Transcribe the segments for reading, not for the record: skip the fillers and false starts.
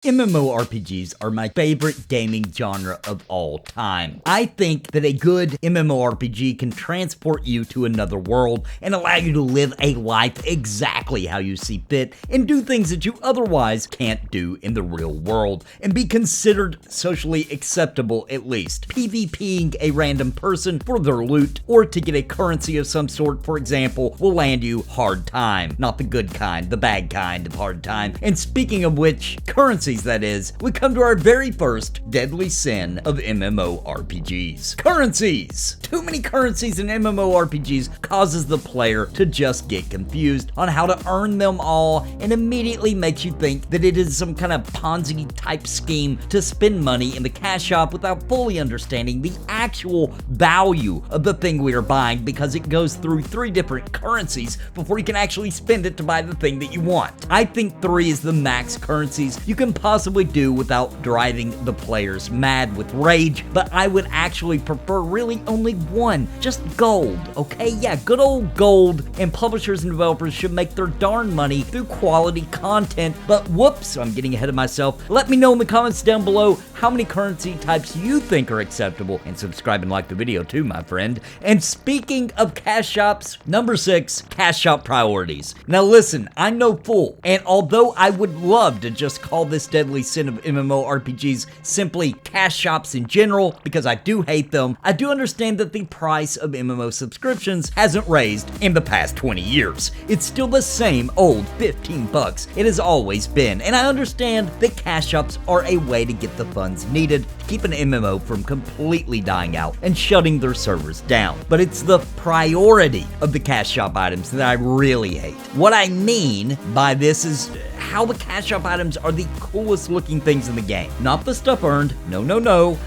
MMORPGs are my favorite gaming genre of all time. I think that a good MMORPG can transport you to another world and allow you to live a life exactly how you see fit and do things that you otherwise can't do in the real world and be considered socially acceptable at least. PvPing a random person for their loot or to get a currency of some sort, for example, will land you hard time. Not the good kind, the bad kind of hard time. And speaking of which, currencies that is, we come to our very first deadly sin of MMORPGs. Currencies! Too many currencies in MMORPGs causes the player to just get confused on how to earn them all and immediately makes you think that it is some kind of Ponze type scheme to spend money in the cash shop without fully understanding the actual value of the thing we are buying because it goes through 3 different currencies before you can actually spend it to buy the thing that you want. I think 3 is the max currencies you can possibly do without driving the players mad with rage, but I would actually prefer really only 1, just gold, okay? Yeah, good old gold, and publishers and developers should make their darn money through quality content, but whoops, I'm getting ahead of myself. Let me know in the comments down below how many currency types you think are acceptable, and subscribe and like the video too, my friend. And speaking of cash shops, number 6, cash shop priorities. Now listen, I'm no fool, and although I would love to just call this deadly sin of MMORPGs simply cash shops in general, because I do hate them, I do understand that the price of MMO subscriptions hasn't raised in the past 20 years. It's still the same old 15 bucks it has always been, and I understand that cash shops are a way to get the funds needed to keep an MMO from completely dying out and shutting their servers down. But it's the priority of the cash shop items that I really hate. What I mean by this is how the cash shop items are the coolest looking things in the game. Not the stuff earned, no,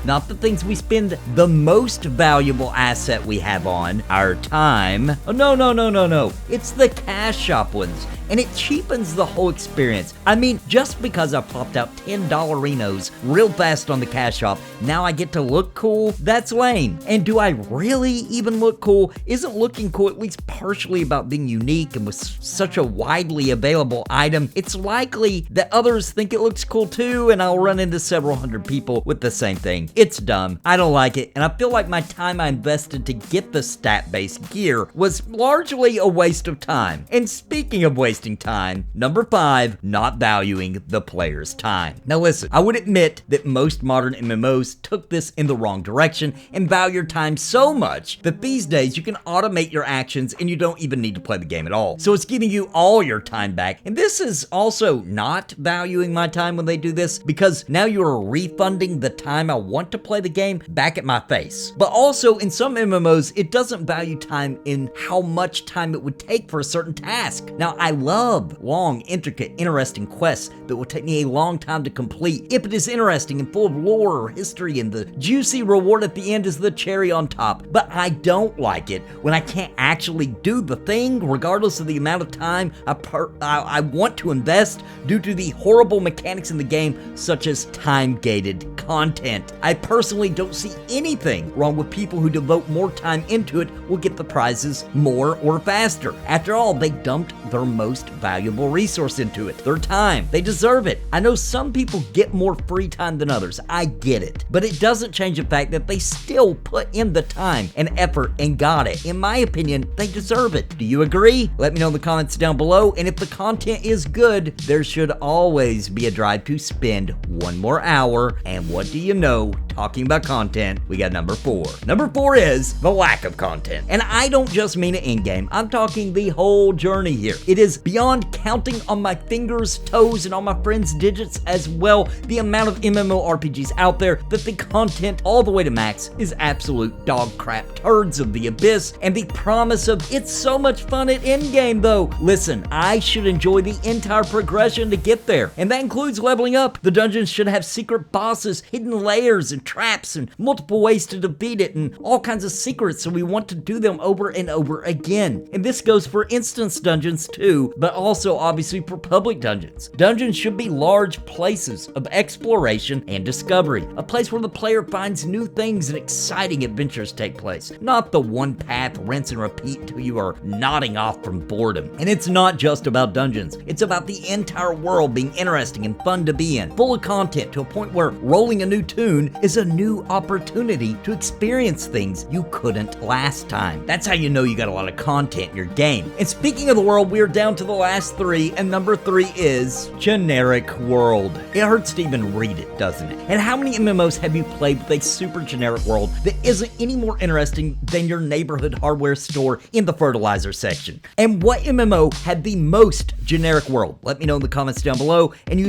not the things we spend the most valuable asset we have on, our time. Oh, no, it's the cash shop ones. And it cheapens the whole experience. I mean, just because I popped out $10 Renos real fast on the cash shop, now I get to look cool? That's lame. And do I really even look cool? Isn't looking cool at least partially about being unique, and with such a widely available item, it's likely that others think it looks cool too, and I'll run into several hundred people with the same thing. It's dumb. I don't like it, and I feel like my time I invested to get the stat-based gear was largely a waste of time. And speaking of wasting time, number 5, not valuing the player's time. Now listen, I would admit that most modern MMOs took this in the wrong direction and value your time so much that these days you can automate your actions and you don't even need to play the game at all. So it's giving you all your time back, and this is also not valuing my time when they do this, because now you're refunding the time I want to play the game back at my face. But also in some MMOs, it doesn't value time in how much time it would take for a certain task. Now I love long, intricate, interesting quests that will take me a long time to complete if it is interesting and full of lore or history, and the juicy reward at the end is the cherry on top. But I don't like it when I can't actually do the thing regardless of the amount of time I want to invest due to the horrible mechanics in the game, such as time-gated content. I personally don't see anything wrong with people who devote more time into it will get the prizes more or faster. After all, they dumped their most valuable resource into it, their time. They deserve it. I know some people get more free time than others. I get it. But it doesn't change the fact that they still put in the time and effort and got it. In my opinion, they deserve it. Do you agree? Let me know in the comments down below, and if the content is good, there should always be a drive to spend 1 more hour. And what do you know? Talking about content, we got number 4. Number 4 is the lack of content. And I don't just mean it in-game. I'm talking the whole journey here. It is beyond counting on my fingers, toes, and all my friends' digits as well, the amount of MMORPGs out there that the content all the way to max is absolute dog crap turds of the abyss, and the promise of it's so much fun at in-game though. Listen, I should enjoy the entire progression to get there, and that includes leveling up. The dungeons should have secret bosses, hidden layers, and and traps and multiple ways to defeat it and all kinds of secrets, so we want to do them over and over again. And this goes for instance dungeons too, but also obviously for public dungeons. Dungeons should be large places of exploration and discovery, a place where the player finds new things and exciting adventures take place, not the one path rinse and repeat until you are nodding off from boredom. And it's not just about dungeons, it's about the entire world being interesting and fun to be in, full of content to a point where rolling a new tune is a new opportunity to experience things you couldn't last time. That's how you know you got a lot of content in your game. And speaking of the world, we are down to the last three, and number 3 is generic world. It hurts to even read it, doesn't it? And how many MMOs have you played with a super generic world that isn't any more interesting than your neighborhood hardware store in the fertilizer section? And what MMO had the most generic world? Let me know in the comments down below. And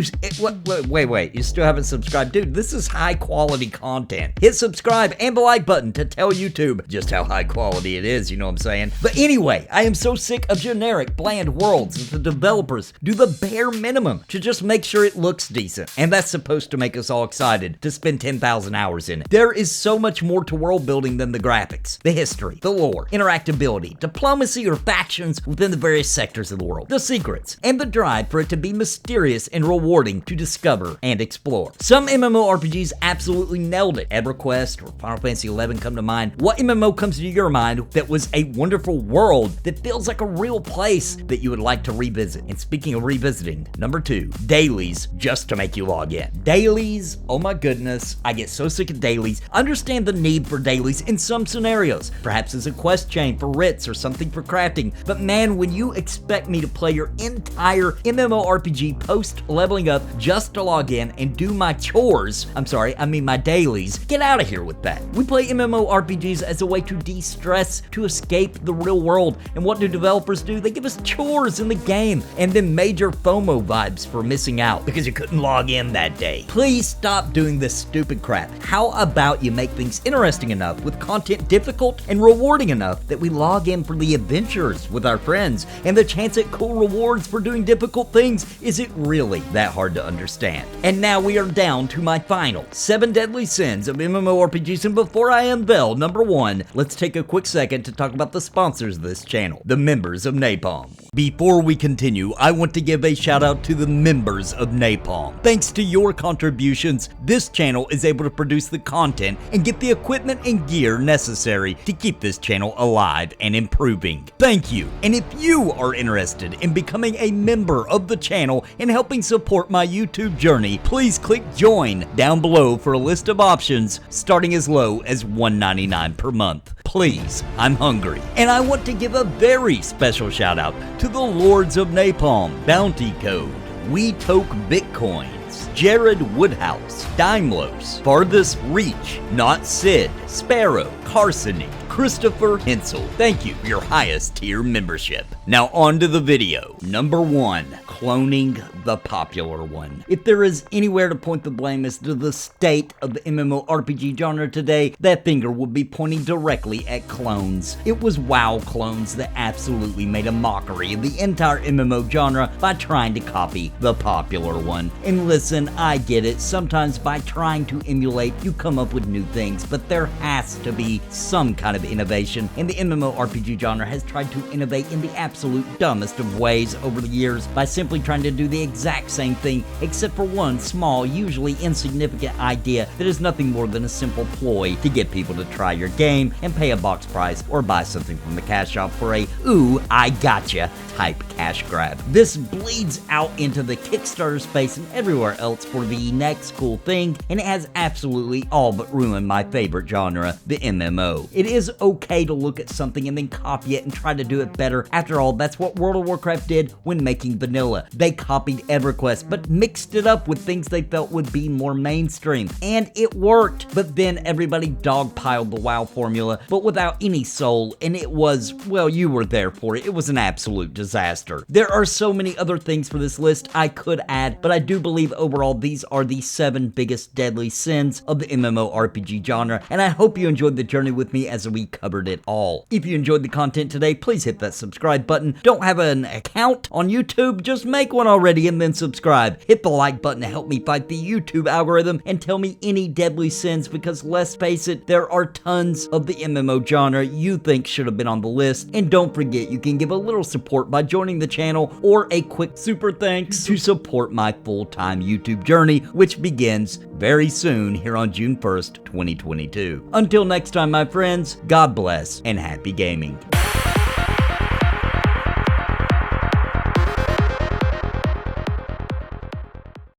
wait, you still haven't subscribed? Dude, this is high quality content. Hit subscribe and the like button to tell YouTube just how high quality it is, you know what I'm saying? But anyway, I am so sick of generic, bland worlds that the developers do the bare minimum to just make sure it looks decent. And that's supposed to make us all excited to spend 10,000 hours in it. There is so much more to world building than the graphics, the history, the lore, interactability, diplomacy or factions within the various sectors of the world, the secrets, and the drive for it to be mysterious and rewarding to discover and explore. Some MMORPGs absolutely nailed it. EverQuest or Final Fantasy XI come to mind. What MMO comes to your mind that was a wonderful world that feels like a real place that you would like to revisit? And speaking of revisiting, number 2, dailies just to make you log in. Dailies, oh my goodness, I get so sick of dailies. Understand the need for dailies in some scenarios, perhaps as a quest chain for writs or something for crafting, but man, when you expect me to play your entire MMORPG post leveling up just to log in and do my chores, my dailies, get out of here with that. We play MMORPGs as a way to de-stress, to escape the real world, and what do developers do? They give us chores in the game, and then major FOMO vibes for missing out because you couldn't log in that day. Please stop doing this stupid crap. How about you make things interesting enough with content difficult and rewarding enough that we log in for the adventures with our friends and the chance at cool rewards for doing difficult things? Is it really that hard to understand? And now we are down to my final 7 deadly sins of MMORPGs, and before I unveil number 1, let's take a quick second to talk about the sponsors of this channel, the members of Napalm. Before we continue, I want to give a shout out to the members of Napalm. Thanks to your contributions, this channel is able to produce the content and get the equipment and gear necessary to keep this channel alive and improving. Thank you. And if you are interested in becoming a member of the channel and helping support my YouTube journey, please click join down below for a list of options starting as low as $1.99 per month. Please, I'm hungry. And I want to give a very special shout out to the Lords of Napalm, Bounty Code, We Toke Bitcoins, Jared Woodhouse, Daimlos, Farthest Reach, Not Sid, Sparrow, Carsony, Christopher Hensel. Thank you for your highest tier membership. Now on to the video. Number 1, cloning the popular one. If there is anywhere to point the blame as to the state of the MMORPG genre today, that finger would be pointing directly at clones. It was WoW clones that absolutely made a mockery of the entire MMO genre by trying to copy the popular one. And listen, I get it, sometimes by trying to emulate, you come up with new things, but there has to be some kind of innovation, and the MMORPG genre has tried to innovate in the absolute dumbest of ways over the years by simply trying to do the exact same thing, except for one small, usually insignificant idea that is nothing more than a simple ploy to get people to try your game and pay a box price or buy something from the cash shop for a "ooh, I gotcha" type cash grab. This bleeds out into the Kickstarter space and everywhere else for the next cool thing, and it has absolutely all but ruined my favorite genre, the MMO. It is okay to look at something and then copy it and try to do it better. After all, that's what World of Warcraft did when making vanilla. They copied EverQuest, but mixed it up with things they felt would be more mainstream, and it worked. But then everybody dogpiled the WoW formula, but without any soul, and it was, well, you were there for it. It was an absolute disaster. There are so many other things for this list I could add, but I do believe overall these are the 7 biggest deadly sins of the MMORPG genre, and I hope you enjoyed the journey with me as we covered it all. If you enjoyed the content today, please hit that subscribe button. Don't have an account on YouTube? Just make one already and then subscribe. Hit the like button to help me fight the YouTube algorithm and tell me any deadly sins, because let's face it, there are tons of the MMO genre you think should have been on the list. And don't forget, you can give a little support by joining the channel or a quick super thanks to support my full-time YouTube journey, which begins very soon here on June 1st, 2022. Until next time, my friends, God bless and happy gaming.